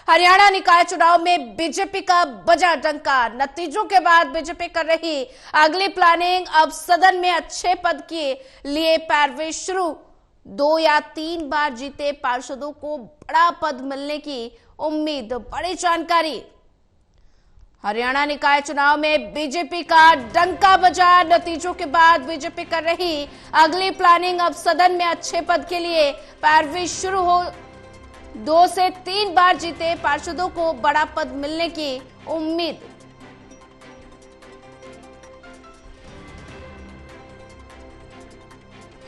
हरियाणा निकाय चुनाव में बीजेपी का बजा डंका। नतीजों के बाद बीजेपी कर रही अगली प्लानिंग। अब सदन में अच्छे पद के लिए पैरवी शुरू। 2 या 3 बार जीते पार्षदों को बड़ा पद मिलने की उम्मीद। बड़ी जानकारी। हरियाणा निकाय चुनाव में बीजेपी का डंका बजा। नतीजों के बाद बीजेपी कर रही अगली प्लानिंग। अब सदन में अच्छे पद के लिए पैरवी शुरू हो। 2 से 3 बार जीते पार्षदों को बड़ा पद मिलने की उम्मीद।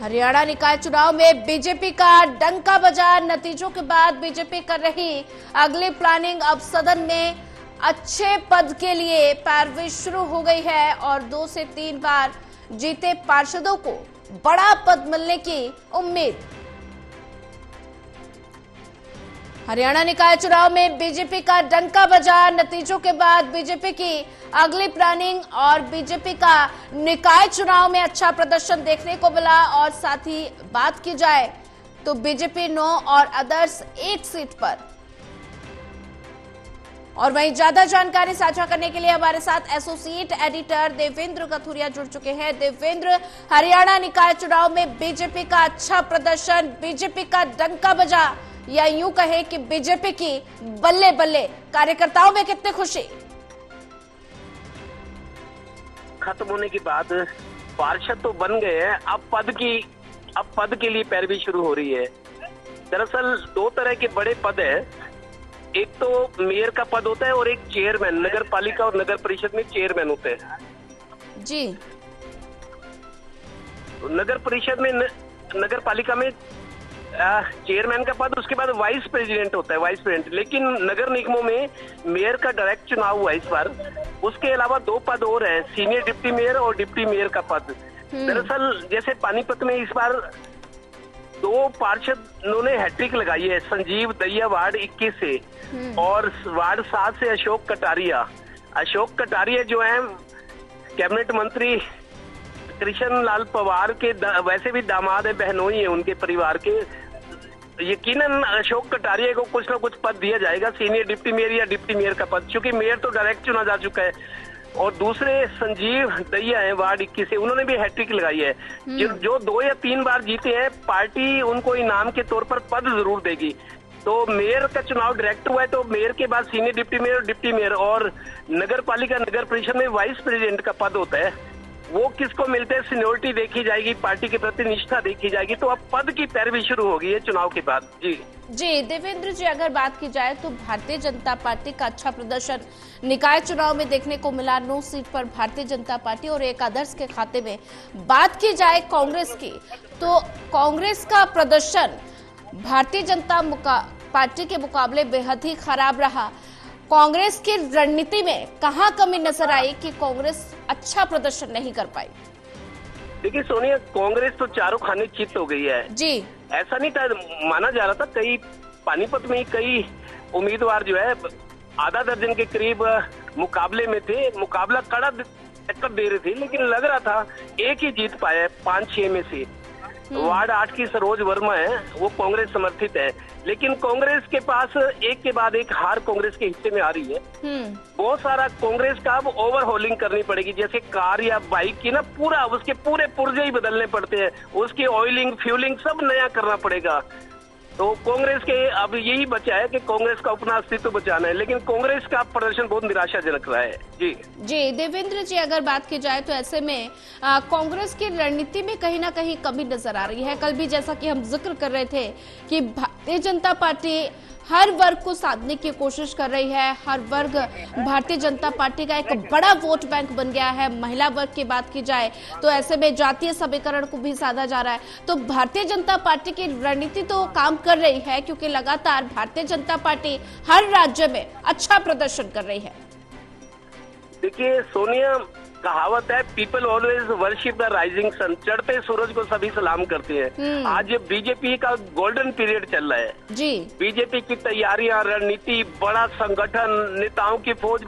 हरियाणा निकाय चुनाव में बीजेपी का डंका बजा। नतीजों के बाद बीजेपी कर रही अगली प्लानिंग। अब सदन में अच्छे पद के लिए पैरवी शुरू हो गई है और 2 से 3 बार जीते पार्षदों को बड़ा पद मिलने की उम्मीद। हरियाणा निकाय चुनाव में बीजेपी का डंका बजा। नतीजों के बाद बीजेपी की अगली प्लानिंग और बीजेपी का निकाय चुनाव में अच्छा प्रदर्शन देखने को मिला। और साथ ही बात की जाए तो बीजेपी 9 और अदर्स 1 सीट पर। और वहीं ज्यादा जानकारी साझा करने के लिए हमारे साथ एसोसिएट एडिटर देवेंद्र कथुरिया जुड़ चुके हैं। देवेंद्र, हरियाणा निकाय चुनाव में बीजेपी का अच्छा प्रदर्शन, बीजेपी का डंका बजा, या यूं कहे कि बीजेपी की बल्ले बल्ले। कार्यकर्ताओं में कितनी खुशी। खत्म होने के बाद पार्षद तो बन गए हैं, अब पद के लिए पैरवी शुरू हो रही है। दरअसल 2 तरह के बड़े पद हैं। एक तो मेयर का पद होता है और एक चेयरमैन। नगर पालिका और नगर परिषद में चेयरमैन होते हैं जी। नगर परिषद में नगर पालिका में चेयरमैन का पद, उसके बाद वाइस प्रेसिडेंट होता है, वाइस प्रेसिडेंट। लेकिन नगर निगमों में मेयर का डायरेक्ट चुनाव हुआ इस बार। उसके अलावा 2 पद और हैं, सीनियर डिप्टी मेयर और डिप्टी मेयर का पद। दरअसल जैसे पानीपत में इस बार 2 पार्षदों ने हैट्रिक लगाई है। संजीव दहिया वार्ड 21 से और वार्ड 7 से अशोक कटारिया जो है कैबिनेट मंत्री कृष्ण लाल पवार के वैसे भी दामाद है, बहनोई है उनके परिवार के। यकीनन अशोक कटारिया को कुछ ना कुछ पद दिया जाएगा, सीनियर डिप्टी मेयर या डिप्टी मेयर का पद, क्योंकि मेयर तो डायरेक्ट चुना जा चुका है। और दूसरे संजीव दहिया है वार्ड 21 से, उन्होंने भी हैट्रिक लगाई है। जो 2 या 3 बार जीते हैं, पार्टी उनको इनाम के तौर पर पद जरूर देगी। तो मेयर का चुनाव डायरेक्ट हुआ है, तो मेयर के बाद सीनियर डिप्टी मेयर और डिप्टी मेयर, और नगर पालिका नगर परिषद में वाइस प्रेसिडेंट का पद होता है। वो किसको मिलते हैं, सीनियोरिटी देखी जाएगी, पार्टी के प्रति निष्ठा देखी जाएगी। तो अब पद की पैरवी शुरू होगी है चुनाव के बाद। जी देवेंद्र जी, अगर बात की जाए तो भारतीय जनता पार्टी का अच्छा प्रदर्शन निकाय चुनाव में देखने को मिला। 9 सीट पर भारतीय जनता पार्टी और 1 आदर्श के खाते में। बात की जाए कांग्रेस की, तो कांग्रेस का प्रदर्शन भारतीय जनता पार्टी के मुकाबले बेहद ही खराब रहा। कांग्रेस की रणनीति में कहां कमी नजर आई कि कांग्रेस अच्छा प्रदर्शन नहीं कर पाई? देखिए सोनिया, कांग्रेस तो चारों खाने चित हो गई है जी। ऐसा नहीं था, माना जा रहा था। कई पानीपत में कई उम्मीदवार जो है आधा दर्जन के करीब मुकाबले में थे, मुकाबला कड़ा टक्कर दे रहे थे, लेकिन लग रहा था एक ही जीत पाया 5-6 में से। वार्ड 8 की सरोज वर्मा है, वो कांग्रेस समर्थित है, लेकिन कांग्रेस के पास एक के बाद एक हार कांग्रेस के हिस्से में आ रही है। बहुत सारा कांग्रेस का अब ओवरहॉलिंग करनी पड़ेगी, जैसे कार या बाइक की ना, पूरा उसके पूरे पुर्जे ही बदलने पड़ते हैं, उसकी ऑयलिंग फ्यूलिंग सब नया करना पड़ेगा। तो कांग्रेस के अब यही बचा है कि कांग्रेस का अपना अस्तित्व बचाना है, लेकिन कांग्रेस का प्रदर्शन बहुत निराशाजनक रहा है। जी देवेंद्र जी, अगर बात की जाए तो ऐसे में कांग्रेस की रणनीति में कहीं ना कहीं कमी नजर आ रही है। कल भी जैसा कि हम जिक्र कर रहे थे कि भारतीय जनता पार्टी हर वर्ग को साधने की कोशिश कर रही है। हर वर्ग भारतीय जनता पार्टी का एक बड़ा वोट बैंक बन गया है। महिला वर्ग की बात की जाए तो ऐसे में जातीय समीकरण को भी साधा जा रहा है। तो भारतीय जनता पार्टी की रणनीति तो काम कर रही है, क्योंकि लगातार भारतीय जनता पार्टी हर राज्य में अच्छा प्रदर्शन कर रही है। देखिए सोनिया, कहावत है people always worship the rising sun, चढ़ते सूरज को सभी सलाम करते हैं। आज बीजेपी का गोल्डन पीरियड चल रहा है जी। बीजेपी की तैयारियां, रणनीति, बड़ा संगठन, नेताओं की फौज।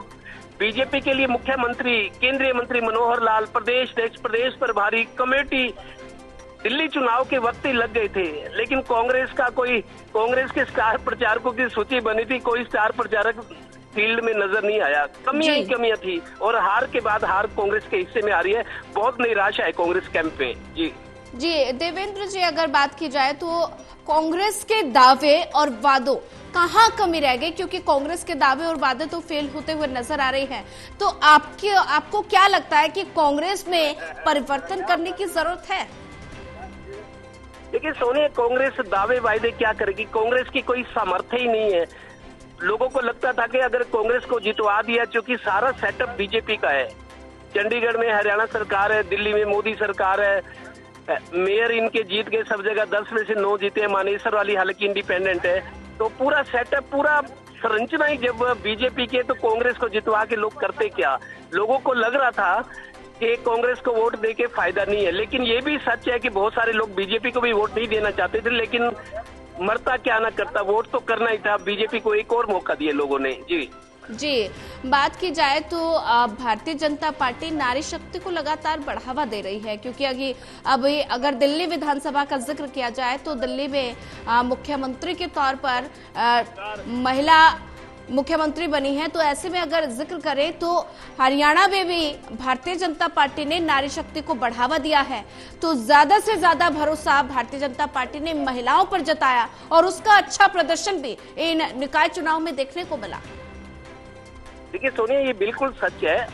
बीजेपी के लिए मुख्यमंत्री, केंद्रीय मंत्री मनोहर लाल, प्रदेश प्रभारी, कमेटी, दिल्ली चुनाव के वक्त ही लग गए थे, लेकिन कांग्रेस के स्टार प्रचारकों की सूची बनी थी, कोई स्टार प्रचारक फील्ड में नजर नहीं आया। कमियां ही कमियां थी और हार के बाद हार कांग्रेस के हिस्से में आ रही है। बहुत निराशा है कांग्रेस कैंप में। जी देवेंद्र जी, अगर बात की जाए तो कांग्रेस के दावे और वादों कहाँ कमी रह गई, क्योंकि कांग्रेस के दावे और वादे तो फेल होते हुए नजर आ रहे हैं। तो आपको क्या लगता है कि कांग्रेस में परिवर्तन करने की जरूरत है? देखिए सोनिया, कांग्रेस दावे वायदे क्या करेगी? कांग्रेस की कोई सामर्थ्य ही नहीं है। लोगों को लगता था कि अगर कांग्रेस को जितवा दिया, क्योंकि सारा सेटअप बीजेपी का है, चंडीगढ़ में हरियाणा सरकार है, दिल्ली में मोदी सरकार है, मेयर इनके जीत गए सब जगह, 10 में से 9 जीते, मानेसर वाली हालांकि इंडिपेंडेंट है, तो पूरा सेटअप, पूरा संरचना ही जब बीजेपी के, तो कांग्रेस को जितवा के लोग करते क्या? लोगों को लग रहा था कि कांग्रेस को वोट देके फायदा नहीं है, लेकिन ये भी सच है कि बहुत सारे लोग बीजेपी को भी वोट नहीं देना चाहते थे, लेकिन मरता क्या ना करता, वोट तो करना ही था। बीजेपी को एक और मौका दिया लोगों ने। जी बात की जाए तो भारतीय जनता पार्टी नारी शक्ति को लगातार बढ़ावा दे रही है, क्योंकि अभी अगर दिल्ली विधानसभा का जिक्र किया जाए तो दिल्ली में मुख्यमंत्री के तौर पर महिला मुख्यमंत्री बनी है। तो ऐसे में अगर जिक्र करें तो हरियाणा में भी भारतीय जनता पार्टी ने नारी शक्ति को बढ़ावा दिया है। तो ज्यादा से ज्यादा भरोसा भारतीय जनता पार्टी ने महिलाओं पर जताया और उसका अच्छा प्रदर्शन भी इन निकाय चुनाव में देखने को मिला। देखिए सोनिया, ये बिल्कुल सच है।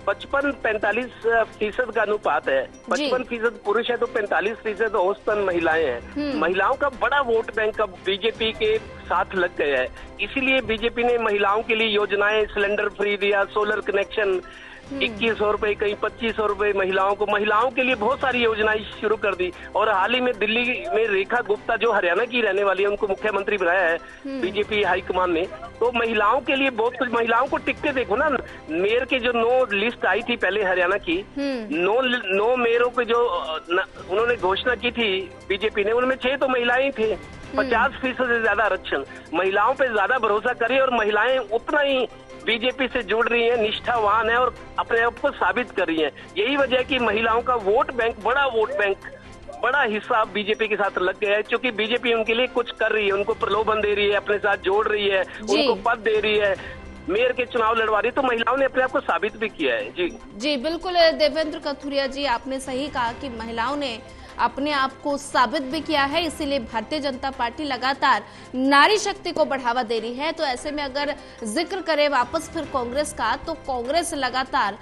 55-45% का अनुपात है। 55% पुरुष है तो 45% औसतन महिलाएं हैं। महिलाओं का बड़ा वोट बैंक अब बीजेपी के साथ लग गया है। इसीलिए बीजेपी ने महिलाओं के लिए योजनाएं, सिलेंडर फ्री दिया, सोलर कनेक्शन, 2100 रुपए, कहीं 2500 रुपए महिलाओं के लिए बहुत सारी योजनाएं शुरू कर दी। और हाल ही में दिल्ली में रेखा गुप्ता, जो हरियाणा की रहने वाली है, उनको मुख्यमंत्री बनाया है बीजेपी हाईकमान ने। तो महिलाओं के लिए बहुत कुछ, महिलाओं को टिकटे देखो ना, मेयर के जो 9 लिस्ट आई थी पहले हरियाणा की, 9 मेयरों पे जो उन्होंने घोषणा की थी बीजेपी ने, उनमें 6 तो महिलाएं थे। 50% से ज्यादा आरक्षण, महिलाओं पे ज्यादा भरोसा करे और महिलाएं उतना ही बीजेपी से जुड़ रही हैं, निष्ठावान है और अपने आप को साबित कर रही हैं। यही वजह है कि महिलाओं का वोट बैंक, बड़ा हिस्सा बीजेपी के साथ लग गया है, क्योंकि बीजेपी उनके लिए कुछ कर रही है, उनको प्रलोभन दे रही है, अपने साथ जोड़ रही है, उनको पद दे रही है, मेयर के चुनाव लड़वा रही है। तो महिलाओं ने अपने आप को साबित भी किया है। जी बिल्कुल देवेंद्र कथुरिया जी, आपने सही कहा कि महिलाओं ने अपने आप को साबित भी किया है, इसीलिए भारतीय जनता पार्टी लगातार नारी शक्ति को बढ़ावा दे रही है। तो ऐसे में अगर जिक्र करें वापस फिर कांग्रेस का, तो कांग्रेस लगातार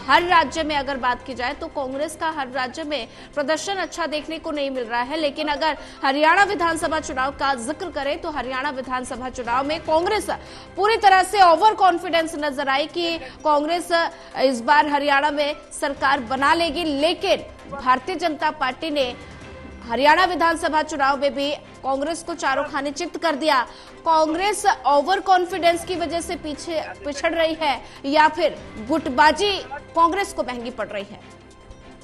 हर राज्य में अगर बात की जाए तो कांग्रेस का हर राज्य में प्रदर्शन अच्छा देखने को नहीं मिल रहा है। लेकिन अगर हरियाणा विधानसभा चुनाव का जिक्र करें तो हरियाणा विधानसभा चुनाव में कांग्रेस पूरी तरह से ओवर कॉन्फिडेंस नजर आई कि कांग्रेस इस बार हरियाणा में सरकार बना लेगी। लेकिन भारतीय जनता पार्टी ने हरियाणा विधानसभा चुनाव में भी कांग्रेस को चारों खाने चित कर दिया। कांग्रेस ओवर कॉन्फिडेंस की वजह से पीछे पिछड़ रही है या फिर गुटबाजी कांग्रेस को महंगी पड़ रही है?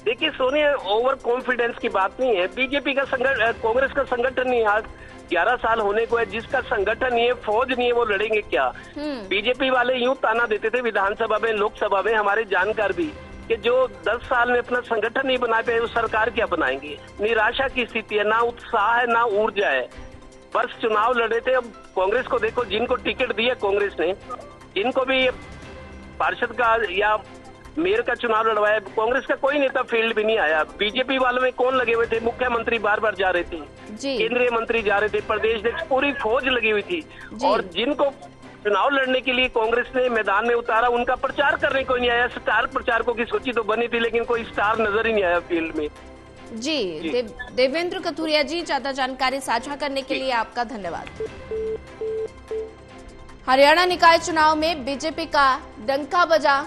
देखिए सोनिया, ओवर कॉन्फिडेंस की बात नहीं है। बीजेपी का संगठन, कांग्रेस का संगठन नहीं, आज 11 साल होने को है। जिसका संगठन नहीं है, फौज नहीं है, वो लड़ेंगे क्या? बीजेपी वाले यूं ताना देते थे विधानसभा में, लोकसभा में, हमारे जानकार भी, कि जो 10 साल में अपना संगठन नहीं बना पाए, वो सरकार क्या बनाएंगे? निराशा की स्थिति है, ना उत्साह है, ना ऊर्जा है। बस चुनाव लड़े थे। अब कांग्रेस को देखो, जिनको टिकट दिया कांग्रेस ने, जिनको भी पार्षद का या मेयर का चुनाव लड़वाया, कांग्रेस का कोई नेता फील्ड भी नहीं आया। बीजेपी वालों में कौन लगे हुए थे? मुख्यमंत्री बार बार जा रहे थे, केंद्रीय मंत्री जा रहे थे, प्रदेश अध्यक्ष, पूरी फौज लगी हुई थी। और जिनको चुनाव लड़ने के लिए कांग्रेस ने मैदान में उतारा, उनका प्रचार करने को नहीं आया। स्टार प्रचारकों की सूची तो बनी थी, लेकिन कोई स्टार नजर ही नहीं आया फील्ड में। जी देवेंद्र कथुरिया जी, ज्यादा जानकारी साझा करने के लिए आपका धन्यवाद। हरियाणा निकाय चुनाव में बीजेपी का डंका बजा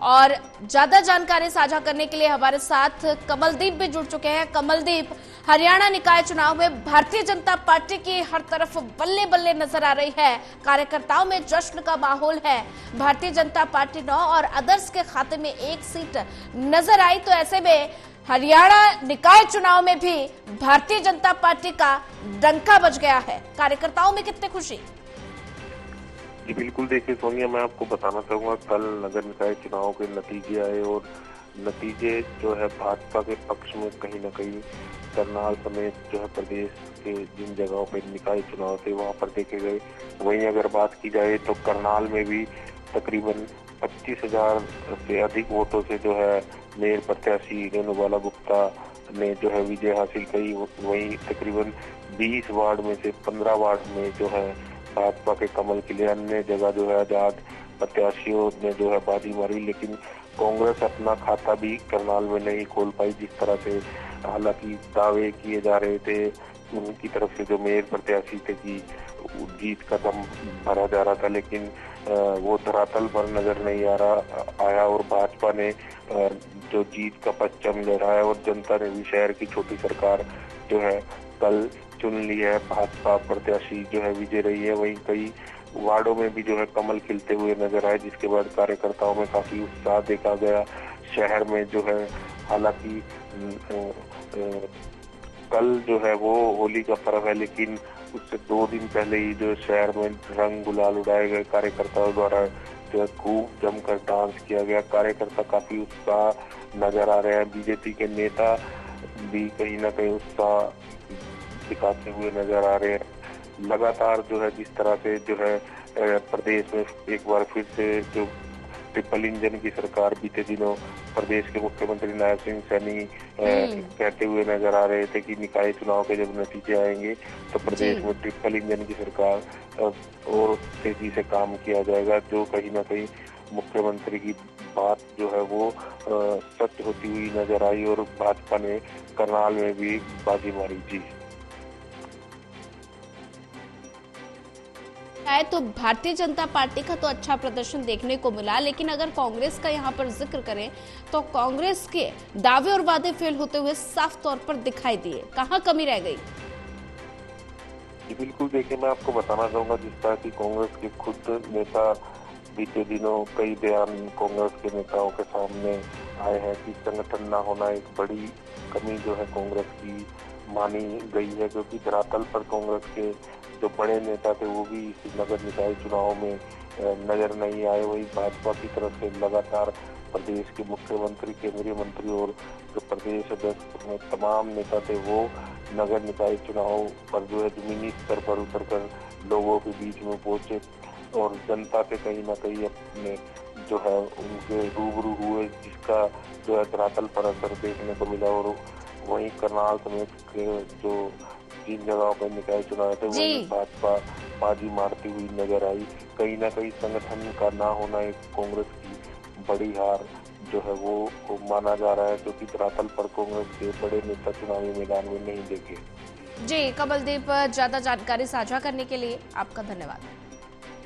और ज्यादा जानकारी साझा करने के लिए हमारे साथ कमलदीप भी जुड़ चुके हैं। कमलदीप, हरियाणा निकाय चुनाव में भारतीय जनता पार्टी की हर तरफ बल्ले बल्ले नजर आ रही है, कार्यकर्ताओं में जश्न का माहौल है। भारतीय जनता पार्टी 9 और अदर्स के खाते में 1 सीट नजर आई। तो ऐसे में हरियाणा निकाय चुनाव में भी भारतीय जनता पार्टी का डंका बज गया है, कार्यकर्ताओं में कितनी खुशी? जी बिल्कुल, देखिए सोनिया, मैं आपको बताना चाहूंगा, कल नगर निकाय चुनाव के नतीजे आए और नतीजे जो है भाजपा के पक्ष में कहीं ना कहीं करनाल समेत जो है प्रदेश के जिन जगहों पर निकाय चुनाव थे वहां पर देखे गए। वहीं अगर बात की जाए तो करनाल में भी तकरीबन 25,000 से अधिक वोटों से जो है मेयर प्रत्याशी रेणुबाला गुप्ता ने जो है विजय हासिल की। वहीं तकरीबन 20 वार्ड में से 15 वार्ड में जो है भाजपा के कमल के लिए, अन्य जगह जो है आजाद प्रत्याशियों ने जो है बाजी मारी। लेकिन कांग्रेस अपना खाता भी करनाल में नहीं खोल पाई। जिस तरह से हालांकि दावे किए जा रहे थे उनकी तरफ से जो मेयर प्रत्याशी थे कि जीत का दम भरा जा रहा था, लेकिन वो धरातल पर नजर नहीं आया और भाजपा ने जो जीत का परचम लहराया और जनता ने भी शहर की छोटी सरकार जो है कल चुन ली है। भाजपा प्रत्याशी जो है विजय रही है। वहीं कई वार्डों में भी जो है कमल खिलते हुए नजर आए, जिसके बाद कार्यकर्ताओं में काफी उत्साह देखा गया। शहर में जो है हालांकि कल जो है वो होली का पर्व है, लेकिन उससे 2 दिन पहले ही जो शहर में रंग गुलाल उड़ाए गए। कार्यकर्ताओं द्वारा जो है खूब जमकर डांस किया गया। कार्यकर्ता काफी उत्साह नजर आ रहे हैं। बीजेपी के नेता भी कहीं ना कहीं उत्साह दिखाते हुए नजर आ रहे हैं। लगातार जो है जिस तरह से जो है प्रदेश में एक बार फिर से जो ट्रिपल इंजन की सरकार बीते दिनों प्रदेश के मुख्यमंत्री नायब सिंह सैनी कहते हुए नजर आ रहे थे कि निकाय चुनाव के जब नतीजे आएंगे तो प्रदेश में ट्रिपल इंजन की सरकार और तेजी से काम किया जाएगा, जो कहीं ना कहीं मुख्यमंत्री की बात जो है वो सच होती हुई नजर आई और भाजपा ने करनाल में भी बाजी मारी। जी है तो भारतीय जनता पार्टी का तो अच्छा प्रदर्शन देखने को मिला, लेकिन अगर कांग्रेस का यहाँ पर जिक्र करें तो कांग्रेस के दावे और वादे फेल होते हुए साफ तौर पर दिखाई दिए। कहाँ कमी रह गई? बिल्कुल, देखिए मैं आपको बताना चाहूंगा जिस तरह की कांग्रेस के खुद नेता बीते दिनों कई बयान कांग्रेस के नेताओं के सामने आए हैं कि संगठन न होना एक बड़ी कमी जो है कांग्रेस की मानी गई है, क्योंकि धरातल पर कांग्रेस के जो बड़े नेता थे वो भी इस नगर निकाय चुनाव में नजर नहीं आए। वही भाजपा की तरफ से लगातार प्रदेश के मुख्यमंत्री, केंद्रीय मंत्री और जो प्रदेश अध्यक्ष में तमाम नेता थे वो नगर निकाय चुनाव पर जो है जमीनी स्तर पर उतरकर लोगों के बीच में पहुंचे और जनता से कहीं ना कहीं अपने जो है उनके रूबरू हुए, जिसका जो है धरातल पर असर देखने को मिला। और वहीं करनाल समेत जो 3 जगहों पर निकाय चुनाव थे वहीं भाजपा बाजी मारती हुई नजर आई। कहीं ना कहीं संगठन का ना होना एक कांग्रेस की बड़ी हार जो है वो माना जा रहा है, क्योंकि धरातल पर कांग्रेस के बड़े नेता चुनावी मैदान में नहीं देखे। जी कमलदीप, ज्यादा जानकारी साझा करने के लिए आपका धन्यवाद।